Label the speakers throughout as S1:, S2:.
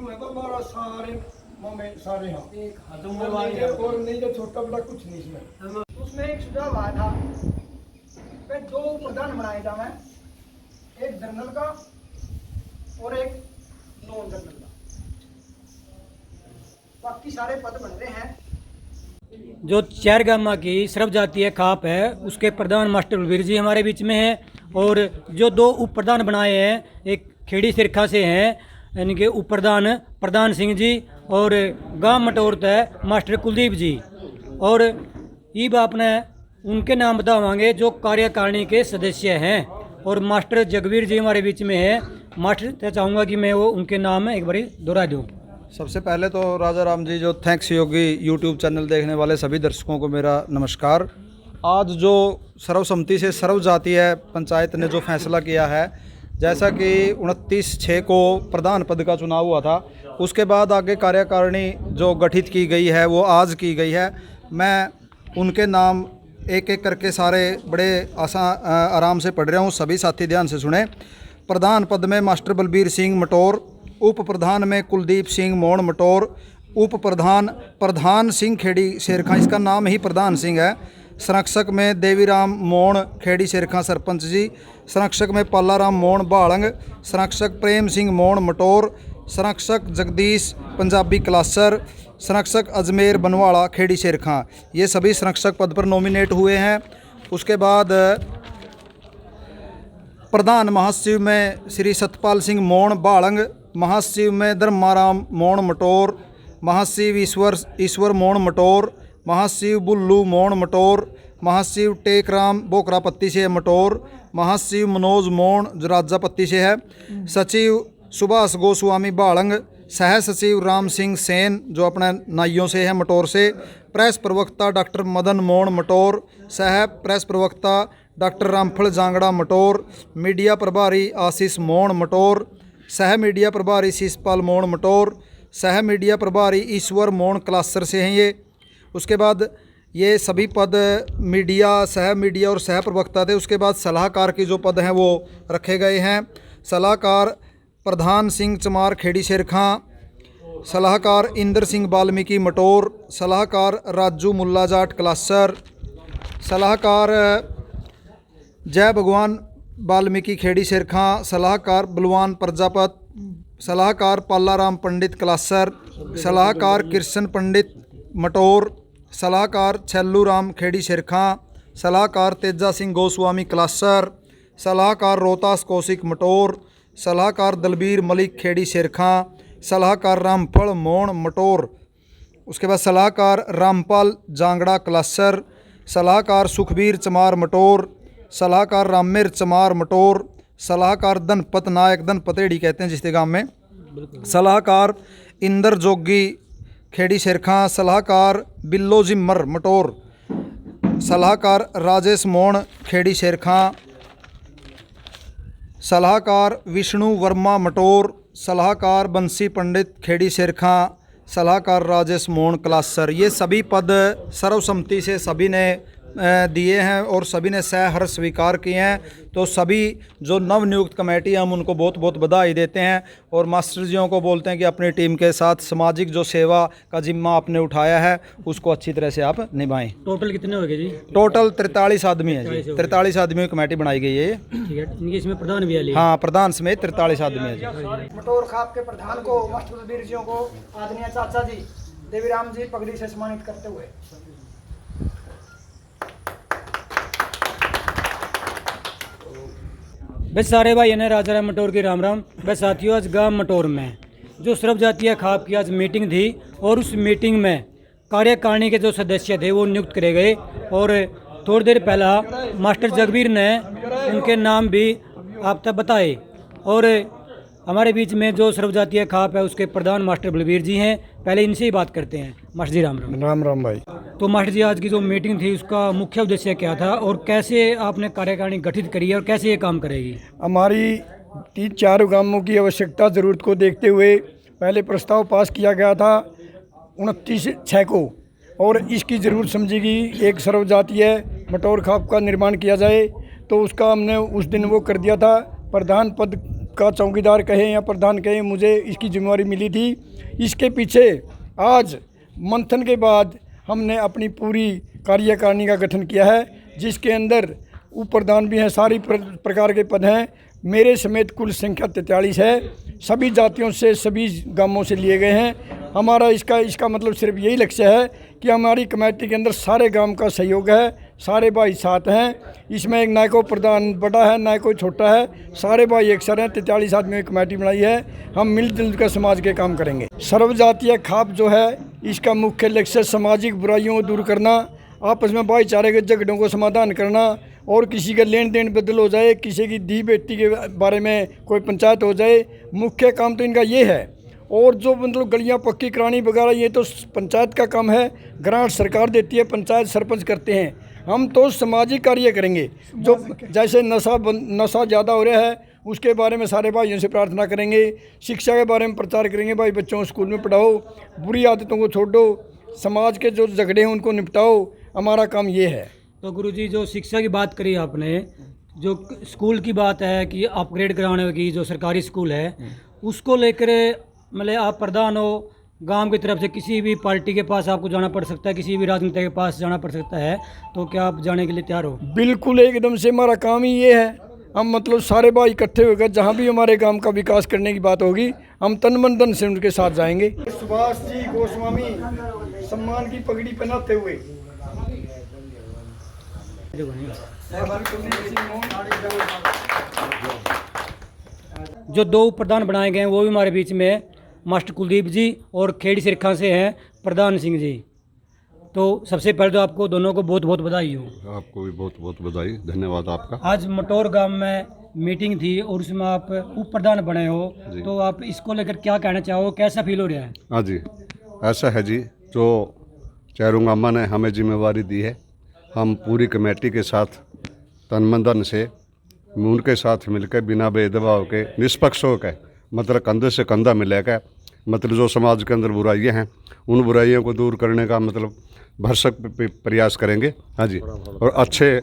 S1: विष्णु है पर हमारा सारे में सारे हाँ
S2: एक
S1: और नहीं जो छोटा बड़ा कुछ नहीं इसमें।
S2: उसमें एक सुझाव आया था कि दो प्रधान बनाए जावे, एक जनरल का और एक नॉन जनरल का, बाकी सारे पद बन रहे हैं।
S3: जो चैरगामा की सर्व जातीय खाप है उसके प्रधान मास्टर बलबीर जी हमारे बीच में हैं, और जो दो उप प्रधान बनाए हैं एक खेड़ी सिरखा से हैं यानी कि उप प्रधान प्रधान सिंह जी, और गांव मटोर है मास्टर कुलदीप जी। और ईब आपने उनके नाम बतावांगे जो कार्यकारिणी के सदस्य हैं, और मास्टर जगवीर जी हमारे बीच में हैं। मास्टर मैं चाहूँगा कि मैं वो उनके नाम एक बारी दोहरा दूँ।
S4: सबसे पहले तो राजा राम जी जो थैंक्स योगी यूट्यूब चैनल देखने वाले सभी दर्शकों को मेरा नमस्कार। आज जो सर्वसम्मति से सर्व जातीय पंचायत ने जो फैसला किया है, जैसा कि 29/6 को प्रधान पद का चुनाव हुआ था, उसके बाद आगे कार्यकारिणी जो गठित की गई है वो आज की गई है। मैं उनके नाम एक एक करके सारे बड़े आराम से पढ़ रहा हूँ, सभी साथी ध्यान से सुने। प्रधान पद में मास्टर बलबीर सिंह मटोर, उप प्रधान में कुलदीप सिंह मोण मटोर, उप प्रधान प्रधान सिंह खेड़ी शेरखा, इसका नाम ही प्रधान सिंह है। संरक्षक में देवीराम मोण खेड़ी शेरखा सरपंच जी, संरक्षक में पालाराम मोण बालंग, संरक्षक प्रेम सिंह मोण मटोर, संरक्षक जगदीश पंजाबी क्लासर, संरक्षक अजमेर बनवाड़ा खेड़ी शेरखा, ये सभी संरक्षक पद पर नॉमिनेट हुए हैं। उसके बाद प्रधान महासचिव में श्री सतपाल सिंह मोण बालंग, महासचिव में धर्माराम मोण मटोर, महासचिव ईश्वर मोण मटोर, महासचिव बुल्लू मोण मटोर, महासचिव टेकराम बोकरापत्ती से मटोर, महासचिव मनोज मोण जो राजापत्ती से है, सचिव सुभाष गोस्वामी बालंग, सह सचिव राम सिंह सेन जो अपने नाइयों से है मटोर से, प्रेस प्रवक्ता डॉक्टर मदन मोण मटोर, सह प्रेस प्रवक्ता डॉक्टर रामफल जांगड़ा मटोर, मीडिया प्रभारी आशीष मोण मटोर, सह मीडिया प्रभारी शिषपाल मोण मटोर, सह मीडिया प्रभारी ईश्वर मोण क्लासर से हैं ये। उसके बाद ये सभी पद मीडिया सह मीडिया और सह प्रवक्ता थे। उसके बाद सलाहकार के जो पद हैं वो रखे गए हैं। सलाहकार प्रधान सिंह चमार खेड़ी शेरखा, सलाहकार इंद्र सिंह वाल्मीकि मटोर, सलाहकार राजू मुल्ला जाट क्लासर, सलाहकार जय भगवान वाल्मीकि खेड़ी शेरखा, सलाहकार बलवान प्रजापत, सलाहकार पालाराम पंडित क्लासर, सलाहकार कृष्ण पंडित मटोर, सलाहकार छल्लू राम खेड़ी शेरखा, सलाहकार तेजा सिंह गोस्वामी क्लासर, सलाहकार रोहतास कौशिक मटोर, सलाहकार दलबीर मलिक खेड़ी शेरखा, सलाहकार रामफल मोण मटोर। उसके बाद सलाहकार रामपाल जांगड़ा क्लासर, सलाहकार सुखबीर चमार मटोर, सलाहकार रामेर चमार मटोर, सलाहकार धनपत नायक धनपतेड़ी कहते हैं जिसके गांव में, सलाहकार इंदर जोगी खेड़ी शेरखा, सलाहकार बिल्लो जिम्मर मटोर, सलाहकार राजेश मोण खेड़ी शेरखा, सलाहकार विष्णु वर्मा मटोर, सलाहकार बंसी पंडित खेड़ी शेरखा, सलाहकार राजेश मोण क्लासर। ये सभी पद सर्वसम्मति से सभी ने दिए हैं और सभी ने सहर्ष स्वीकार किए हैं। तो सभी जो नवनियुक्त कमेटी हम उनको बहुत बहुत बधाई देते हैं, और मास्टर जियों को बोलते हैं कि अपनी टीम के साथ सामाजिक जो सेवा का जिम्मा आपने उठाया है उसको अच्छी तरह से आप निभाएं।
S3: टोटल कितने हो गए जी?
S4: टोटल 43 आदमी है जी, 43 आदमी की कमेटी बनाई गई है।
S3: ठीक है, इनके इसमें प्रधान भी है?
S4: हाँ, प्रधान समेत 43 आदमी है जी।
S2: मटोर खाप के प्रधान को मास्टर बलबीर जियों को आदरणीय चाचा जी देवीराम जी पगड़ी से सम्मानित करते हुए
S3: बस सारे भाई ने राजा राम मटोर की राम राम। बस साथियों, आज गांव मटोर में जो सर्व जातीय खाप की आज मीटिंग थी, और उस मीटिंग में कार्यकारिणी के जो सदस्य थे वो नियुक्त करे गए, और थोड़ी देर पहला मास्टर जगवीर ने उनके नाम भी आप तक बताए। और हमारे बीच में जो सर्व जातीय खाप है उसके प्रधान मास्टर बलबीर जी हैं, पहले इनसे ही बात करते हैं। मास्टर जी राम राम।
S1: राम राम भाई।
S3: तो मास्टर जी, आज की जो मीटिंग थी उसका मुख्य उद्देश्य क्या था, और कैसे आपने कार्यकारिणी गठित करी है और कैसे ये काम करेगी?
S1: हमारी 3-4 गांवों की आवश्यकता ज़रूरत को देखते हुए पहले प्रस्ताव पास किया गया था 29/6 को, और इसकी ज़रूरत समझी गई एक सर्व जातीय मटोर खाप का निर्माण किया जाए। तो उसका हमने उस दिन वो कर दिया था। प्रधान पद का चौकीदार कहें या प्रधान कहें, मुझे इसकी जिम्मेवारी मिली थी। इसके पीछे आज मंथन के बाद हमने अपनी पूरी कार्यकारिणी का गठन किया है, जिसके अंदर उप प्रधान भी हैं, सारी प्रकार के पद हैं। मेरे समेत कुल संख्या 43 है। सभी जातियों से, सभी गांवों से लिए गए हैं। हमारा इसका मतलब सिर्फ यही लक्ष्य है कि हमारी कमेटी के अंदर सारे गांव का सहयोग है, सारे भाई साथ हैं। इसमें एक ना कोई प्रधान बड़ा है ना कोई छोटा है, सारे भाई एक सर हैं। 43 आदमियों की कमेटी बनाई है। हम मिलजुल कर समाज के काम करेंगे। सर्वजातीय खाप जो है, इसका मुख्य लक्ष्य सामाजिक बुराइयों को दूर करना, आपस में भाईचारे के झगड़ों को समाधान करना, और किसी का लेन देन बदल हो जाए, किसी की दी बेटी के बारे में कोई पंचायत हो जाए, मुख्य काम तो इनका ये है। और जो मतलब गलियां पक्की करानी वगैरह, ये तो पंचायत का काम है। ग्रांट सरकार देती है, पंचायत सरपंच करते हैं। हम तो सामाजिक कार्य करेंगे। जो जैसे नशा ज़्यादा हो रहा है, उसके बारे में सारे भाइयों से प्रार्थना करेंगे। शिक्षा के बारे में प्रचार करेंगे, भाई बच्चों को स्कूल में पढ़ाओ, बुरी आदतों को छोड़ो, समाज के जो झगड़े हैं उनको निपटाओ। हमारा काम ये है।
S3: तो गुरुजी, जो शिक्षा की बात करी आपने, जो स्कूल की बात है कि अपग्रेड कराने की, जो सरकारी स्कूल है उसको लेकर मतलब आप प्रधान हो, गांव की तरफ से किसी भी पार्टी के पास आपको जाना पड़ सकता है, किसी भी राजनीति के पास जाना पड़ सकता है, तो क्या आप जाने के लिए तैयार हो?
S1: बिल्कुल, एकदम से हमारा काम ही ये है। हम मतलब सारे भाई इकट्ठे होकर जहाँ भी हमारे गांव का विकास करने की बात होगी, हम तन मन धन से उनके साथ जाएंगे। सुभाष जी गोस्वामी सम्मान की पगड़ी पहनाते हुए
S3: जो दो प्रधान बनाए गए हैं वो भी हमारे बीच में है, मास्टर कुलदीप जी और खेड़ी सिरखा से हैं प्रधान सिंह जी। तो सबसे पहले तो आपको दोनों को बहुत बहुत बधाई हो।
S5: आपको भी बहुत बहुत बधाई, धन्यवाद आपका।
S3: आज मटौर गांव में मीटिंग थी और उसमें आप उप प्रधान बने हो, तो आप इसको लेकर क्या कहना चाहो, कैसा फील हो रहा है?
S5: हाँ जी, ऐसा है जी, जो चैरुंग अम्मा ने हमें जिम्मेवारी दी है, हम पूरी कमेटी के साथ तन मन धन से उनके साथ मिलकर बिना भेदभाव के, निष्पक्ष होकर, मतलब कंधे से कंधा मिलाकर, मतलब जो समाज के अंदर बुराइयां हैं उन बुराइयों को दूर करने का मतलब भरसक प्रयास करेंगे। हाँ जी, और अच्छे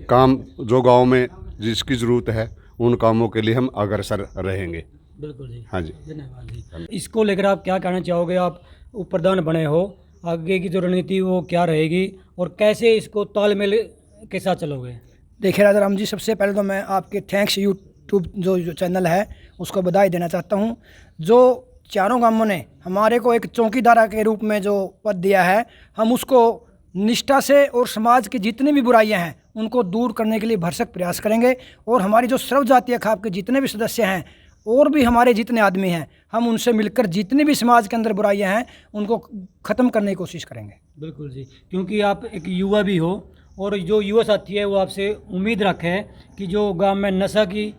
S5: काम जो गांव में जिसकी ज़रूरत है उन कामों के लिए हम अग्रसर रहेंगे।
S3: बिल्कुल जी।
S5: हाँ जी,
S3: धन्यवाद जी। इसको लेकर आप क्या कहना चाहोगे? आप उप प्रधान बने हो, आगे की जो रणनीति वो क्या रहेगी और कैसे इसको तालमेल के साथ चलोगे?
S2: देखिए राजा राम जी, सबसे पहले तो मैं आपके थैंक्स यूट्यूब जो चैनल है उसको बधाई देना चाहता हूँ। जो चारों गांवों ने हमारे को एक चौकीदार के रूप में जो पद दिया है, हम उसको निष्ठा से और समाज की जितनी भी बुराइयां हैं उनको दूर करने के लिए भरसक प्रयास करेंगे। और हमारी जो सर्व जातीय खाप के जितने भी सदस्य हैं और भी हमारे जितने आदमी हैं, हम उनसे मिलकर जितनी भी समाज के अंदर बुराइयां हैं उनको ख़त्म करने की कोशिश करेंगे।
S3: बिल्कुल जी, क्योंकि आप एक युवा भी हो और जो युवा साथी है वो आपसे उम्मीद रखें कि जो गांव में नशा की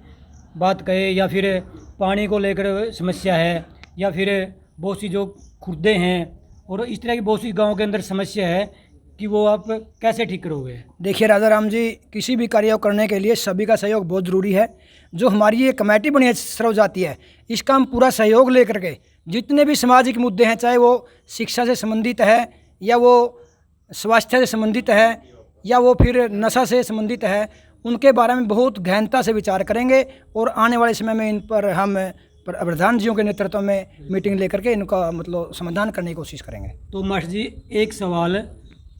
S3: बात कहे या फिर पानी को लेकर समस्या है या फिर बहुत सी जो खुर्दे हैं और इस तरह की बहुत सी गाँव के अंदर समस्या है कि वो आप कैसे ठीक करोगे?
S2: देखिए राजा राम जी, किसी भी कार्य को करने के लिए सभी का सहयोग बहुत ज़रूरी है। जो हमारी ये कमेटी बनी है सर्व जातीय है, इसका हम पूरा सहयोग लेकर के जितने भी सामाजिक मुद्दे हैं, चाहे वो शिक्षा से संबंधित है या वो स्वास्थ्य से संबंधित है या वो फिर नशा से संबंधित है, उनके बारे में बहुत गहनता से विचार करेंगे। और आने वाले समय में इन पर हम प्रधान जियों के नेतृत्व में मीटिंग लेकर के इनका मतलब समाधान करने की कोशिश करेंगे।
S3: तो मास्टर जी, एक सवाल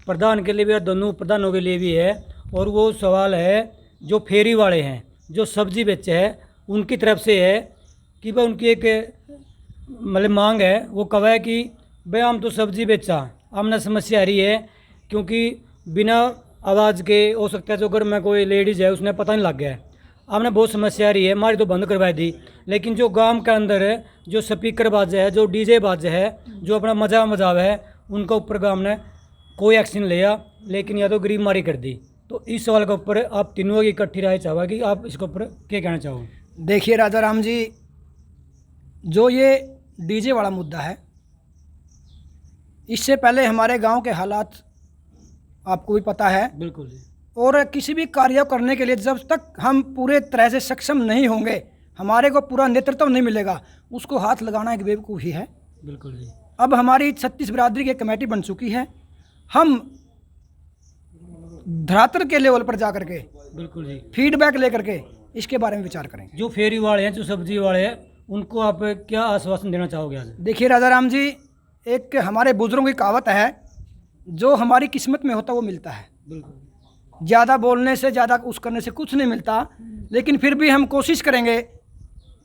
S3: प्रधान के लिए भी और दोनों प्रधानों के लिए भी है, और वो सवाल है जो फेरी वाले हैं, जो सब्जी बेचे हैं, उनकी तरफ से है कि भाई उनकी एक मतलब मांग है, वो कहा है कि भाई हम तो सब्जी बेचा, हमने समस्या आ रही है क्योंकि बिना आवाज़ के हो सकता है जो घर में कोई लेडीज़ है उसने पता नहीं लग गया है, हमने बहुत समस्या आ रही है, हमारी तो बंद करवा दी। लेकिन जो गांव के अंदर जो स्पीकर बाजे है, जो डीजे बाजे है, जो अपना मजा मजाव है, उनका ऊपर गांव ने कोई एक्शन लिया, लेकिन या तो गरीब मारी कर दी। तो इस सवाल के ऊपर आप तीनों की इकट्ठी राय चाहोगे कि आप इसके ऊपर क्या कहना चाहोगे?
S2: देखिए राजा राम जी, जो ये डीजे वाला मुद्दा है, इससे पहले हमारे गांव के हालात आपको भी पता है।
S3: बिल्कुल जी।
S2: और किसी भी कार्य करने के लिए जब तक हम पूरे तरह से सक्षम नहीं होंगे, हमारे को पूरा नेतृत्व नहीं मिलेगा, उसको हाथ लगाना एक बेवकूफ़ी है।
S3: बिल्कुल जी।
S2: अब हमारी 36 बिरादरी की कमेटी बन चुकी है, हम धरातल के लेवल पर जा करके
S3: बिल्कुल जी
S2: फीडबैक लेकर के इसके बारे में विचार करेंगे।
S3: जो फेरी वाले हैं, जो सब्जी वाले हैं, उनको आप क्या आश्वासन देना चाहोगे आज?
S2: देखिए राजा राम जी, एक हमारे बुजुर्गों की कहावत है, जो हमारी किस्मत में होता वो मिलता है।
S3: बिल्कुल।
S2: ज़्यादा बोलने से, ज़्यादा उस करने से कुछ नहीं मिलता, लेकिन फिर भी हम कोशिश करेंगे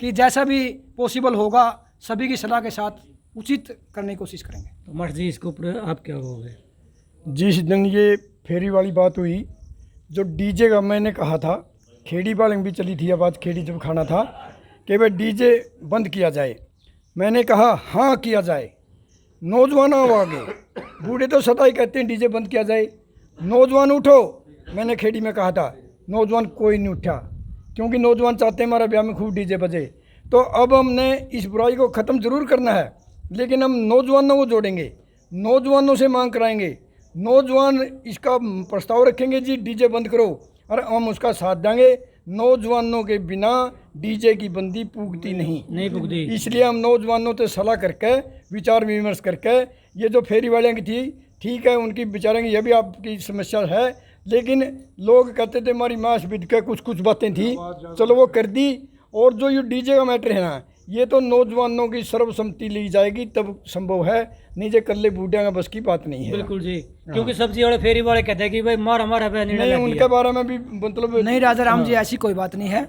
S2: कि जैसा भी पॉसिबल होगा सभी की सलाह के साथ उचित करने की कोशिश करेंगे।
S3: तो मास्टर जी, इसके ऊपर आप क्या कहोगे?
S1: जिस दिन ये फेरी वाली बात हुई, जो डीजे का मैंने कहा था, खेड़ी वाले में भी चली थी आवाज़, खेड़ी जब खाना था कि भाई डीजे बंद किया जाए। मैंने कहा हाँ किया जाए। नौजवान आओ आगे, बूढ़े तो सदा ही कहते हैं डीजे बंद किया जाए, नौजवान उठो। मैंने खेड़ी में कहा था, नौजवान कोई नहीं उठा, क्योंकि नौजवान चाहते हैं हमारा ब्याह में खूब डीजे बजे। तो अब हमने इस बुराई को ख़त्म ज़रूर करना है, लेकिन हम नौजवानों को जोड़ेंगे, नौजवानों से मांग कराएंगे, नौजवान इसका प्रस्ताव रखेंगे जी डीजे बंद करो, और हम उसका साथ देंगे। नौजवानों के बिना डीजे की बंदी पुगती नहीं
S3: पुगती।
S1: इसलिए हम नौजवानों से सलाह करके, विचार विमर्श करके, ये जो फेरी वाले की थी ठीक है, उनकी विचारेंगे, ये भी आपकी समस्या है, लेकिन लोग कहते थे हमारी मांस बिद के कुछ बातें थी, चलो वो कर दी। और जो ये डीजे का मैटर है ना, ये तो नौजवानों की सर्वसम्मति ली जाएगी तब संभव है, नहीं जे कल्ले बूढ़िया का बस की बात नहीं है।
S3: बिल्कुल जी, क्योंकि सब्जी वाले फेरी वाले कहते हैं कि भाई हमारा
S1: नहीं, उनके बारे में भी मतलब
S2: नहीं राजा राम जी, ऐसी कोई बात नहीं है,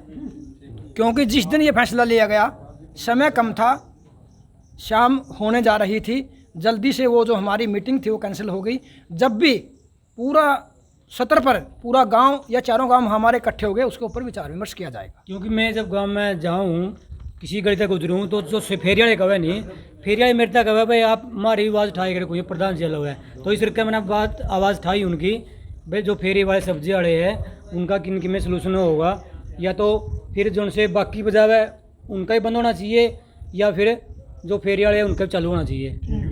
S2: क्योंकि जिस दिन ये फैसला लिया गया समय कम था, शाम होने जा रही थी, जल्दी से वो जो हमारी मीटिंग थी वो कैंसिल हो गई। जब भी पूरा सत्र पर पूरा गांव या चारों गांव हमारे इकट्ठे हो गए, उसके ऊपर विचार विमर्श किया जाएगा।
S3: क्योंकि मैं जब गांव में जाऊं, किसी गली तक गुजरूँ, तो जो फेरी वाले कहे नहीं, फेरी वाले मेरे तक कहे भाई आप हमारी आवाज़ उठाई करे, कोई प्रधान जी लोग है, तो इस करके मैंने आवाज़ उठाई उनकी, भाई जो फेरी वाले सब्जी वाले हैं उनका किन में सोल्यूशन होगा, या तो फिर जो उनसे बाकी बजावे उनका ही बंद होना चाहिए, या फिर जो फेरी वाले हैं उनका चालू होना चाहिए।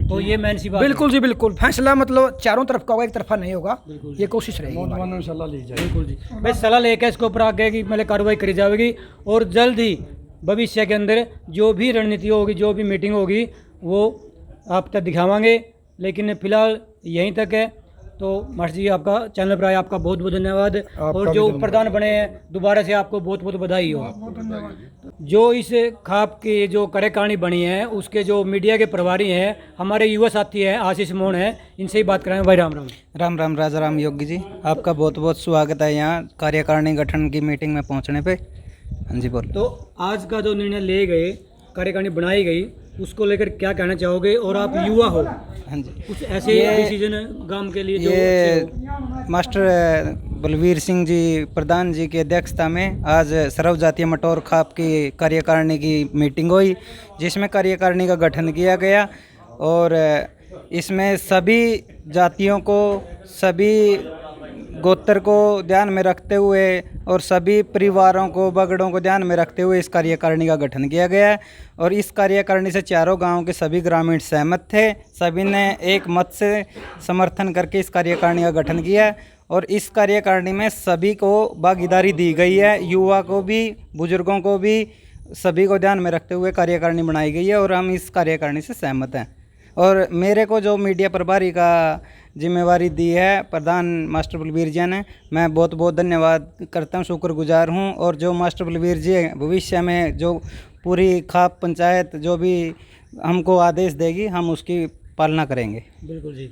S3: तो ये मेन सी बात।
S2: बिल्कुल जी बिल्कुल, फैसला मतलब चारों तरफ का होगा, एक तरफा नहीं होगा, ये कोशिश रहेगी।
S1: नौजवानों से सलाह ली जाए।
S3: बिल्कुल जी, भाई सलाह लेकर इसके ऊपर आगे की मतलब कार्रवाई करी जाएगी, और जल्द ही भविष्य के अंदर जो भी रणनीति होगी, जो भी मीटिंग होगी, वो आप तक दिखावांगे। लेकिन फिलहाल यहीं तक है। तो मास्टर जी, आपका चैनल पर आए आपका बहुत बहुत धन्यवाद, और जो प्रधान बने हैं दोबारा से आपको बहुत बहुत बधाई हो। जो इस खाप की जो कार्यकारिणी बनी है, उसके जो मीडिया के प्रभारी हैं, हमारे युवा साथी हैं आशीष मोहन हैं, इनसे ही बात कराएंगे। भाई राम राम।
S6: राम राम राजा राम योगी जी, आपका बहुत बहुत स्वागत है यहाँ कार्यकारिणी गठन की मीटिंग में पहुँचने पे। हाँ जी बोलो।
S3: तो आज का जो निर्णय ले गए, कार्यकारिणी बनाई गई, उसको लेकर क्या कहना चाहोगे? और आप युवा हो,
S6: हाँ जी,
S3: कुछ ऐसे डिसीजन गांव के लिए जो
S6: ये मास्टर बलवीर सिंह जी प्रधान जी की अध्यक्षता में आज सर्व जातीय मटौर खाप की कार्यकारिणी की मीटिंग हुई, जिसमें कार्यकारिणी का गठन किया गया, और इसमें सभी जातियों को, सभी गोत्र को ध्यान में रखते हुए और सभी परिवारों को, बगड़ों को ध्यान में रखते हुए इस कार्यकारिणी का गठन किया गया है। और इस कार्यकारिणी से चारों गांवों के सभी ग्रामीण सहमत थे, सभी ने एक मत से समर्थन करके इस कार्यकारिणी का गठन किया है। और इस कार्यकारिणी में सभी को भागीदारी दी गई है, युवा को भी, बुजुर्गों को भी, सभी को ध्यान में रखते हुए कार्यकारिणी बनाई गई है, और हम इस कार्यकारिणी से सहमत हैं। और मेरे को जो मीडिया प्रभारी का जिम्मेवारी दी है प्रधान मास्टर बलवीर जी ने, मैं बहुत बहुत धन्यवाद करता हूँ, शुक्रगुजार हूँ। और जो मास्टर बलवीर जी भविष्य में जो पूरी खाप पंचायत जो भी हमको आदेश देगी, हम उसकी पालना करेंगे।
S3: बिल्कुल जी।